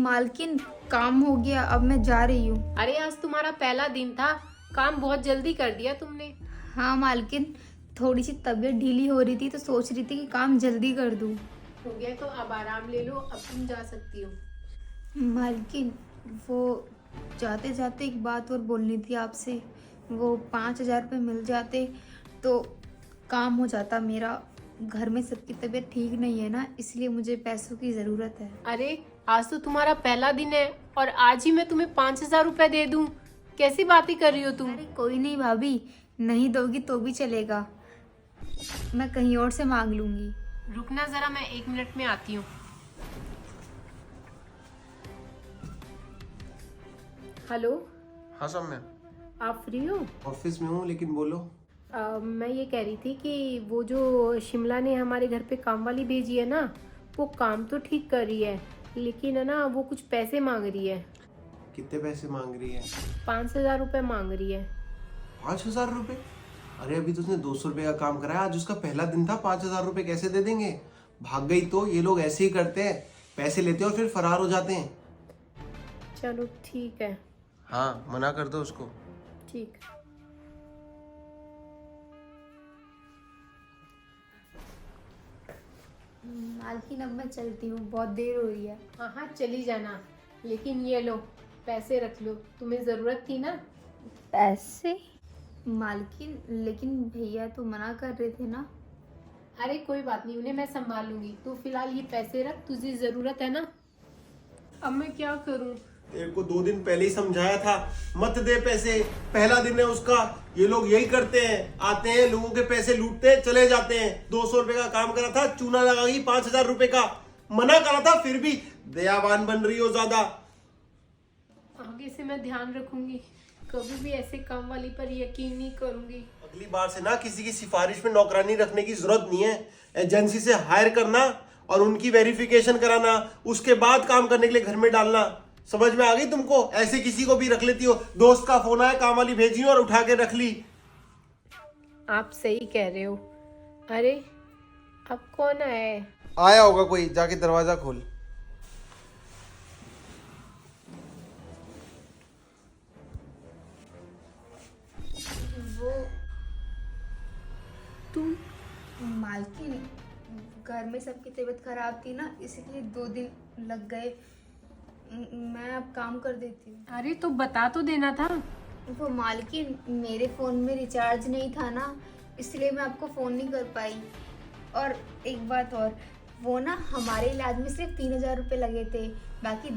मालकिन काम हो गया, अब मैं जा रही हूँ। अरे आज तुम्हारा पहला दिन था, काम बहुत जल्दी कर दिया तुमने। हाँ मालकिन, थोड़ी सी तबीयत ढीली हो रही थी तो सोच रही थी कि काम जल्दी कर दूँ। हो गया तो अब आराम ले लो, अब तुम जा सकती हो। मालकिन, वो जाते जाते एक बात और बोलनी थी आपसे। वो 5,000 रुपये मिल जाते तो काम हो जाता मेरा। घर में सबकी तबीयत ठीक नहीं है ना, इसलिए मुझे पैसों की ज़रूरत है। अरे आज तो तुम्हारा पहला दिन है और आज ही मैं तुम्हें 5,000 रुपए दे दूं? कैसी बातें कर रही हो तुम? अरे कोई नहीं भाभी, नहीं दोगी तो भी चलेगा, मैं कहीं और से मांग लूँगी। रुकना जरा, मैं 1 मिनट में आती हूँ। हेलो, हाँ सौम्या, आप फ्री हो? ऑफिस में हूँ लेकिन बोलो। मैं ये कह रही थी कि वो जो शिमला ने हमारे घर पे काम वाली भेजी है ना, वो काम तो ठीक कर रही है, लेकिन है ना वो कुछ पैसे मांग रही है। कितने पैसे मांग रही है? 5,000 रुपये मांग रही है। 5,000 रुपए? अरे अभी तो उसने 200 रुपए का काम कराया, आज उसका पहला दिन था, 5,000 रुपए कैसे दे देंगे? भाग गई तो ये लोग ऐसे ही करते हैं, पैसे लेते हैं और फिर फरार हो जाते हैं। चलो ठीक है। हाँ, मना कर दो उसको। ठीक। मालकिन अब मैं चलती हूँ, बहुत देर हो रही है। हाँ हाँ चली जाना, लेकिन ये लो पैसे रख लो, तुम्हें ज़रूरत थी ना। पैसे? मालकिन लेकिन भैया तो मना कर रहे थे ना। अरे कोई बात नहीं, उन्हें मैं संभाल लूंगी, तू फिलहाल ये पैसे रख, तुझे ज़रूरत है ना। अब मैं क्या करूँ? तेरे को 2 दिन पहले ही समझाया था, मत दे पैसे, पहला दिन है उसका। ये लोग यही करते हैं, आते हैं, लोगों के पैसे लूटते हैं, चले जाते हैं। 200 रुपए का काम करा था, चूना लगाई 5,000 रुपए का। मना करा था, फिर भी दयावान बन रही हो ज्यादा। आगे से मैं ध्यान रखूंगी, कभी भी ऐसे काम वाली पर यकीन नहीं करूंगी। अगली बार से ना किसी की सिफारिश में नौकरानी रखने की जरूरत नहीं है। एजेंसी से हायर करना और उनकी वेरिफिकेशन कराना, उसके बाद काम करने के लिए घर में डालना। समझ में आ गई तुमको? ऐसे किसी को भी रख लेती हो। दोस्त का फोन आया, काम वाली भेजी और उठा के रख ली। आप सही कह रहे हो। अरे अब कौन आया है? आया होगा कोई, जाके दरवाजा खोल। वो तुम? मालकिन, घर में सबकी तबीयत खराब थी ना, इसलिए 2 दिन लग गए। मैं अब काम कर देती हूँ। अरे तो बता तो देना था। वो मालकिन, मेरे फ़ोन में रिचार्ज नहीं था ना, इसलिए मैं आपको फ़ोन नहीं कर पाई। और एक बात और, वो ना हमारे इलाज में सिर्फ 3,000 रुपये लगे थे, बाकी